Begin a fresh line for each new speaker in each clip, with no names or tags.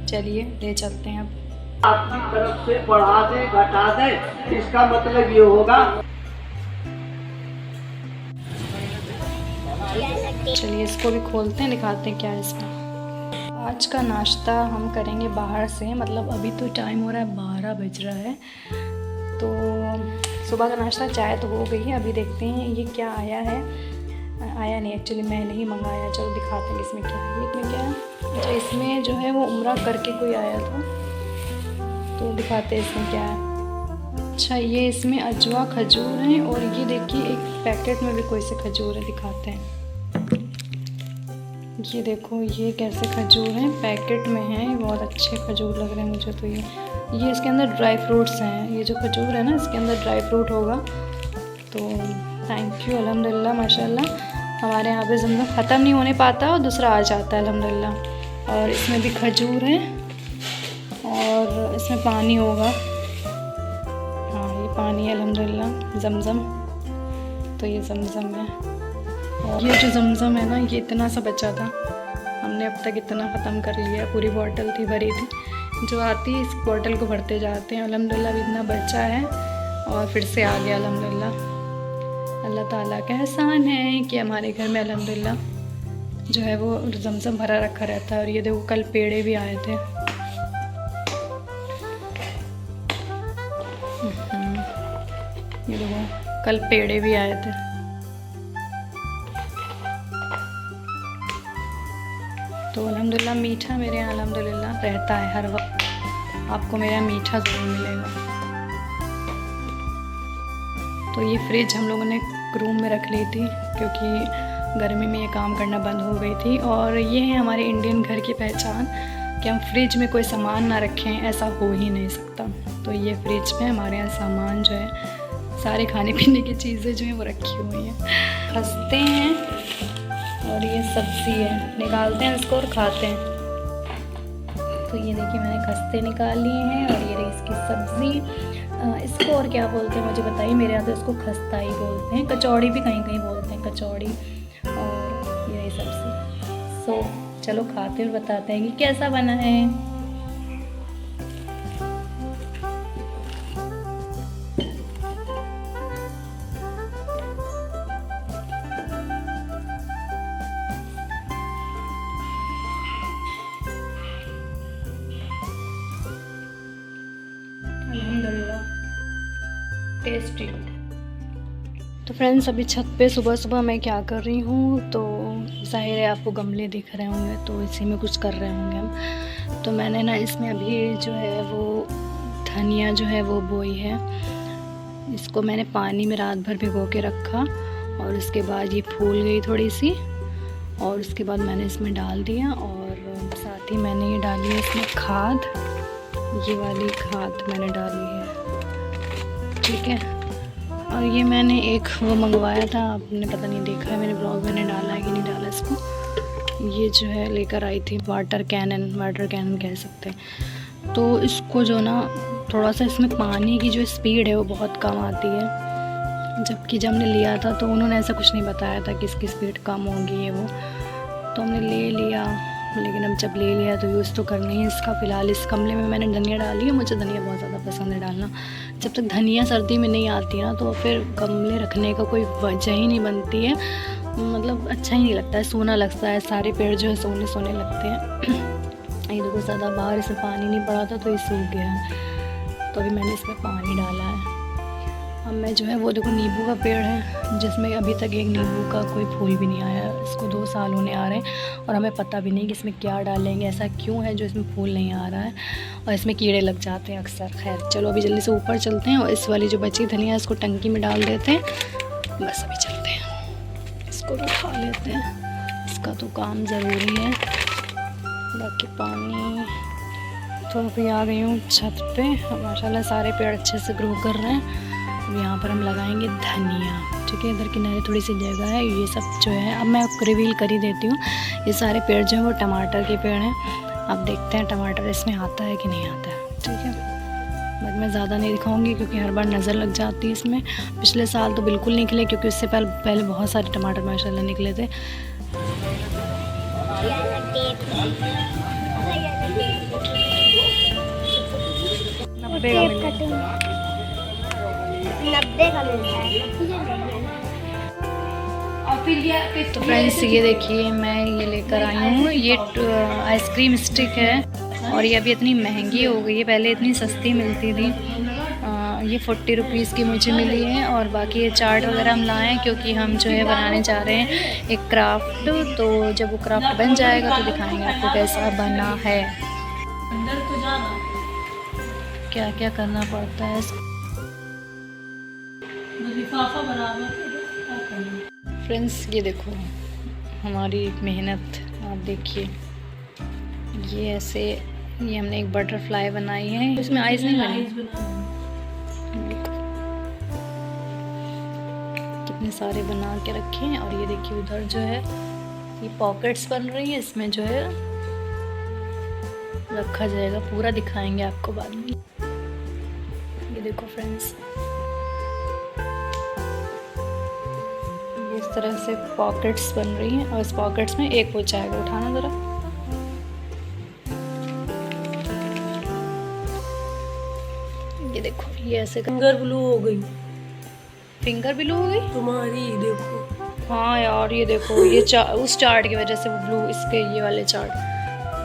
चलिए ले चलते हैं अब।
आपकी तरफ से बढ़ा दे घटा दे, इसका मतलब ये होगा।
चलिए इसको भी खोलते हैं, दिखाते हैं क्या है इसमें। आज का नाश्ता हम करेंगे बाहर से, मतलब अभी तो टाइम हो रहा है 12 बज रहा है। तो सुबह का नाश्ता चाय तो हो गई है, अभी देखते हैं ये क्या आया है। आया नहीं, एक्चुअली मैंने ही मंगाया। चलो दिखाते हैं इसमें क्या है। इसमें क्या है, अच्छा इसमें जो है वो उम्रा करके कोई आया था, तो दिखाते हैं इसमें क्या है। अच्छा ये इसमें अजवा खजूर है, और ये देखिए एक पैकेट में भी कोई से खजूर है, दिखाते हैं। ये देखो ये कैसे खजूर हैं, पैकेट में हैं, बहुत अच्छे खजूर लग रहे हैं मुझे तो। ये इसके अंदर ड्राई फ्रूट्स हैं, ये जो खजूर है ना इसके अंदर ड्राई फ्रूट होगा। तो थैंक यू, अल्हम्दुलिल्लाह माशाल्लाह। हमारे यहाँ पे ज़मज़म ख़त्म नहीं होने पाता और दूसरा आ जाता है अल्हम्दुलिल्लाह। और इसमें भी खजूर है और इसमें पानी होगा। हाँ ये पानी है अल्हम्दुलिल्लाह, ज़मज़म। तो ये ज़मज़म है, और ये जो ज़मज़म है ना ये इतना सा बचा था, हमने अब तक इतना ख़त्म कर लिया, पूरी बॉटल थी भरी थी। जो आती है इस बॉटल को भरते जाते हैं। अल्हम्दुलिल्लाह भी इतना बचा है और फिर से आ गया अल्हम्दुलिल्लाह। अल्लाह ताला का एहसान है कि हमारे घर में अल्हम्दुलिल्लाह जो है वो ज़मज़म भरा रखा रहता है। और ये देखो कल पेड़े भी आए थे। ये देखो कल पेड़े भी आए थे। तो अल्हम्दुलिल्लाह मीठा मेरे यहाँ अल्हम्दुलिल्लाह रहता है हर वक्त, आपको मेरा मीठा ज़रूर मिलेगा। तो ये फ्रिज हम लोगों ने रूम में रख ली थी क्योंकि गर्मी में ये काम करना बंद हो गई थी। और ये है हमारे इंडियन घर की पहचान कि हम फ्रिज में कोई सामान ना रखें, ऐसा हो ही नहीं सकता। तो ये फ्रिज में हमारे यहाँ सामान जो है, सारे खाने पीने की चीज़ें जो हैं वो रखी हुई हैं। खस्ते हैं और ये सब्ज़ी है, निकालते हैं इसको और खाते हैं। तो ये देखिए मैंने खस्ते निकाल लिए हैं और ये रही इसकी सब्ज़ी। इसको और क्या बोलते हैं मुझे बताइए, मेरे यहाँ तो इसको खस्ता ही बोलते हैं, कचौड़ी भी कहीं कहीं बोलते हैं, कचौड़ी। और ये रही सब्ज़ी। सो चलो खाते और बताते हैं कि कैसा बना है। अल्हम्दुलिल्लाह टेस्टी। तो फ्रेंड्स अभी छत पे सुबह सुबह मैं क्या कर रही हूँ, तो ज़ाहिर है आपको गमले दिख रहे होंगे, तो इसी में कुछ कर रहे होंगे हम। तो मैंने ना इसमें अभी जो है वो धनिया जो है वो बोई है। इसको मैंने पानी में रात भर भिगो के रखा और उसके बाद ये फूल गई थोड़ी सी, और उसके बाद मैंने इसमें डाल दिया। और साथ ही मैंने ये डाली है इसमें खाद, ये वाली खाद मैंने डाली है, ठीक है। और ये मैंने एक वो मंगवाया था, आपने पता नहीं देखा है मेरे ब्लॉग में, मैंने डाला है कि नहीं डाला इसको। ये जो है लेकर आई थी वाटर कैनन कह सकते हैं। तो इसको जो ना थोड़ा सा इसमें पानी की जो स्पीड है वो बहुत कम आती है, जबकि जब हमने लिया था तो उन्होंने ऐसा कुछ नहीं बताया था कि इसकी स्पीड कम होगी ये वो। तो हमने ले लिया, लेकिन अब जब ले लिया तो यूज़ तो करना ही है इसका। फ़िलहाल इस गमले में मैंने धनिया डाली है, मुझे धनिया बहुत ज़्यादा पसंद है डालना। जब तक धनिया सर्दी में नहीं आती ना तो फिर गमले रखने का कोई वजह ही नहीं बनती है, मतलब अच्छा ही नहीं लगता है, सूना लगता है, सारे पेड़ जो है सोने सोने लगते हैं। ये देखो ज़्यादा बाहर इसमें पानी नहीं पड़ा था तो ये सूख गया है, तो अभी मैंने इसमें पानी डाला है। अब मैं जो है वो देखो नींबू का पेड़ है जिसमें अभी तक एक नींबू का कोई फूल भी नहीं आया, इसको 2 साल होने आ रहे हैं और हमें पता भी नहीं कि इसमें क्या डालेंगे, ऐसा क्यों है जो इसमें फूल नहीं आ रहा है, और इसमें कीड़े लग जाते हैं अक्सर। खैर चलो अभी जल्दी से ऊपर चलते हैं और इस वाली जो बची धनिया इसको टंकी में डाल देते हैं। बस अभी चलते हैं, इसको भी खा लेते हैं, इसका तो काम ज़रूरी है। बाकी पानी तो अभी आ गई हूँ छत पे, माशाल्लाह सारे पेड़ अच्छे से ग्रो कर रहे हैं। अब यहाँ पर हम लगाएंगे धनिया, ठीक है। इधर किनारे थोड़ी सी जगह है, ये सब जो है अब मैं आपको रिवील कर ही देती हूँ। ये सारे पेड़ जो हैं वो टमाटर के पेड़ हैं। अब देखते हैं टमाटर इसमें आता है कि नहीं आता है, ठीक है। बट मैं ज़्यादा नहीं दिखाऊंगी क्योंकि हर बार नज़र लग जाती है इसमें। पिछले साल तो बिल्कुल नहीं निकले क्योंकि उससे पहले बहुत सारे टमाटर माशाल्लाह निकले थे। 90 का मिलेगा।
90 का मिलता है।
तो फ्रेंड्स ये देखिए मैं ये लेकर आई हूँ, ये आइसक्रीम स्टिक है और ये अभी इतनी महंगी हो गई है, पहले इतनी सस्ती मिलती थी। ये 40 रुपीज़ की मुझे मिली है और बाकी ये चार्ट वगैरह हम लाए हैं क्योंकि हम जो है बनाने जा रहे हैं एक क्राफ्ट। तो जब वो क्राफ्ट बन जाएगा तो दिखाएंगे आपको कैसा बना है,
अंदर तो जाना
क्या क्या करना पड़ता है।
लिफाफा बराबर क्या करना।
फ्रेंड्स ये देखो हमारी मेहनत, आप देखिए ये ऐसे, ये हमने एक बटरफ्लाई बनाई है, इसमें आइज नहीं बनी, कितने सारे बना के रखे हैं। और ये देखिए उधर जो है ये पॉकेट्स बन रही है, इसमें जो है रखा जाएगा, पूरा दिखाएंगे आपको बाद में। ये देखो फ्रेंड्स इस तरह से पॉकेट्स बन रही हैं और इस पॉकेट्स में एक वो जाएगा, उठाना ज़रा। ये देखो ये ऐसे
फिंगर ब्लू हो गई
फिंगर ब्लू हो गई
तुम्हारी, देखो।
हाँ यार ये देखो ये उस चार्ट की वजह से वो ब्लू, इसके ये वाले चार्ट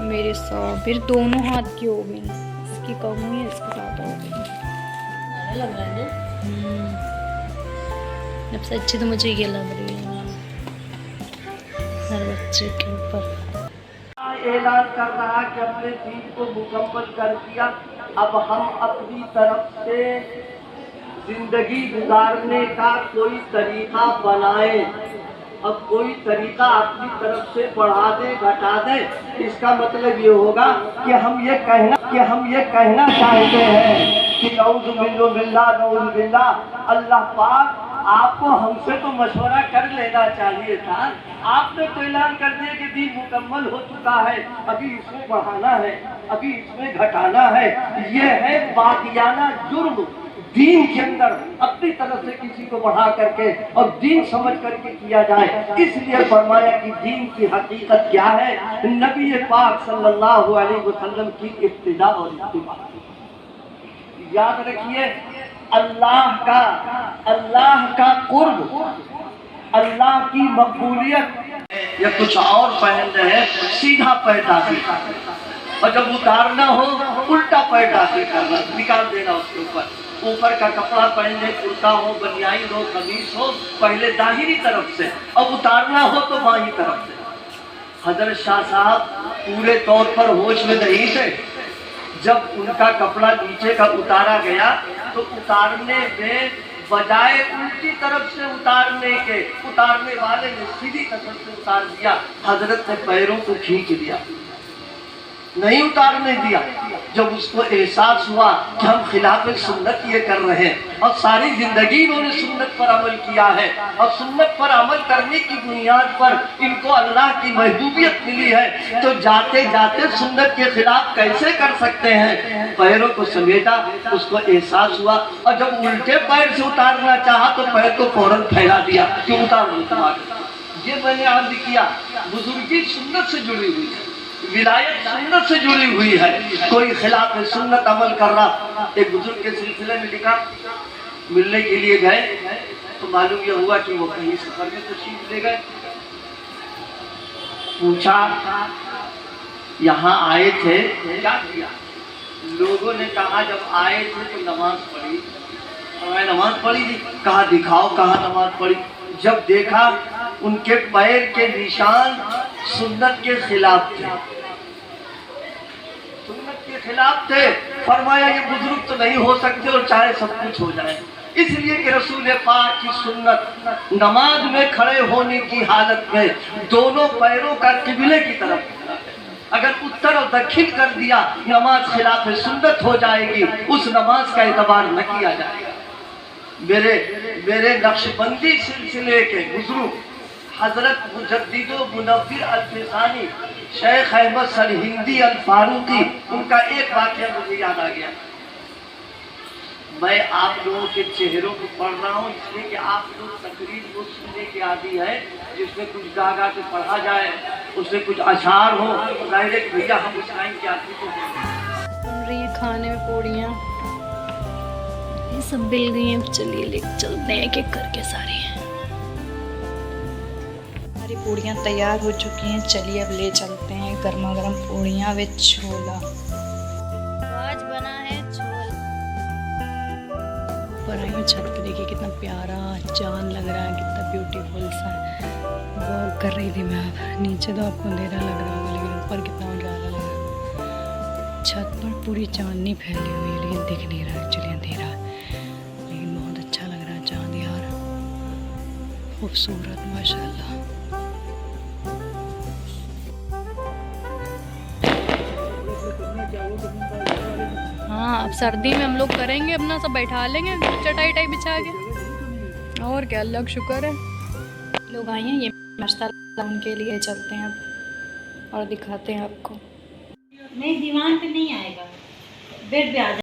मेरे साथ फिर दोनों हाथ की हो गई, इसकी कम हुई है इसकी ज़्यादा हो गई।
लग रहा है ना,
सबसे अच्छी तो मुझे ये लग रही है हर बच्चे के ऊपर।
ऐलान कर रहा कि अपने दीन को मुकम्मल कर दिया, अब हम अपनी तरफ से जिंदगी गुजारने का कोई तरीका बनाएं। अब कोई तरीका अपनी तरफ से बढ़ा दे घटा दे, इसका मतलब ये होगा कि हम ये कहना चाहते हैं कि नऊज़ु बिल्लाह अल्लाह पाक आपको हमसे तो मशवरा कर लेना चाहिए था। आपने तो ऐलान कर दिया कि दीन मुकम्मल हो चुका है, अभी इसमें बढ़ाना है, अभी इसमें घटाना है। ये है बागियाना जुर्म, दीन के अंदर अपनी तरफ से किसी को बढ़ा करके और दीन समझ करके किया जाए। इसलिए फरमाया कि दीन की हकीकत क्या है, नबी पाक सल्लल्लाहु अलैहि वसल्लम की इब्तिदा और इत्तिबा। याद रखिए अल्लाह का कुर्ब, अल्लाह की मकबूलियत, या कुछ और पहन रहे सीधा पैर दाखिल करना, और जब उतारना हो उल्टा पैर दाखिल करना, निकाल देना उसके ऊपर का कपड़ा पहन ले, कुर्ता हो, बनियान हो, कमीज हो, पहले दाहिनी तरफ से, और उतारना हो तो बाईं तरफ से। हजरत शाह साहब पूरे तौर पर होश में नहीं थे, जब उनका कपड़ा नीचे का उतारा गया तो उतारने में बजाय उल्टी तरफ से उतारने वाले ने सीधी तरफ से उतार दिया। हजरत ने पैरों को खींच लिया, नहीं उतारने दिया। जब उसको एहसास हुआ कि हम खिलाफ सुन्नत ये कर रहे हैं, और सारी जिंदगी इन्होंने सुन्नत पर अमल किया है, और सुन्नत पर अमल करने की बुनियाद पर इनको अल्लाह की महबूबियत मिली है, तो जाते जाते सुन्नत के खिलाफ कैसे कर सकते हैं। पैरों को समेटा, उसको एहसास हुआ, और जब उल्टे पैर से उतारना चाहा तो पैर को फौरन फैला दिया कि उतार दो तुम्हारे। ये मैंने अर्ज किया, बुजुर्गी सुन्नत से जुड़ी हुई है, विलायत सुन्नत से जुड़ी हुई है। कोई खिलाफ सुन्नत अमल कर रहा, एक बुजुर्ग के सिलसिले में लिखा, मिलने के लिए गए तो मालूम यह हुआ कि वो कहीं सफर में तशरीफ ले गए। पूछा यहाँ आए थे क्या किया? लोगों ने कहा जब आए थे तो नमाज पढ़ी। मैं नमाज पढ़ी थी। कहा दिखाओ कहाँ नमाज पढ़ी। जब देखा उनके पैर के निशान सुन्नत के खिलाफ थे, सुन्नत के खिलाफ थे। फरमाया ये बुजुर्ग तो नहीं हो सकते और चाहे सब कुछ हो जाए, इसलिए कि रसूल पाक की सुन्नत नमाज में खड़े होने की हालत में दोनों पैरों का किबले की तरफ, अगर उत्तर और दक्षिण कर दिया नमाज खिलाफ सुन्नत हो जाएगी, उस नमाज का एतबार न किया जाएगा। मेरे नक्शबंदी सिलसिले के बुजुर्ग हजरत मुजद्दिदो मुनव्विर अल-फिसानी शेख अहमद सरहिंदी अल-फारूकी, उनका एक वाक़या मुझे याद आ गया। मैं आप लोगों के चेहरों को पढ़ रहा हूँ इसलिए कि आप लोग तकरीर को सुनने के आदी है, जिसमें कुछ गा के पढ़ा जाए, उसमें कुछ अशार हो। डायरेक्ट भैया हम उस टाइम के आदमी को
बन रही है खाने में पूड़ियाँ, ये सब बिल गई हैं, चलिए ले चलते हैं एक एक करके सारी।
हमारी पूड़ियाँ तैयार हो चुकी हैं, चलिए अब ले चलते हैं गर्मा गर्म पूड़ियाँ विद छोला।
आज बना है छोला। ऊपर आई हूँ छत पे, देखिए कितना प्यारा चांद लग रहा है, कितना ब्यूटीफुल सा वॉक कर रही थी मैं। अब नीचे तो आपको अंधेरा लग रहा होगा, लेकिन ऊपर कितना उजाला लग रहा है। छत पर पूरी चांदनी फैली हुई है, लेकिन दिख नहीं रहा एक्चुअली, अंधेरा है। लेकिन बहुत अच्छा लग रहा है चांद यार, खूबसूरत माशाल्लाह। हाँ, अब सर्दी में हम लोग करेंगे अपना, सब बैठा लेंगे चटाई टाई बिछा के, और क्या, अल्लाह का शुक्र है। लोग आए हैं, ये नाश्ता उनके लिए चलते हैं अब और दिखाते हैं आपको।
नहीं, दीवान पे नहीं आएगा, बेड पे आ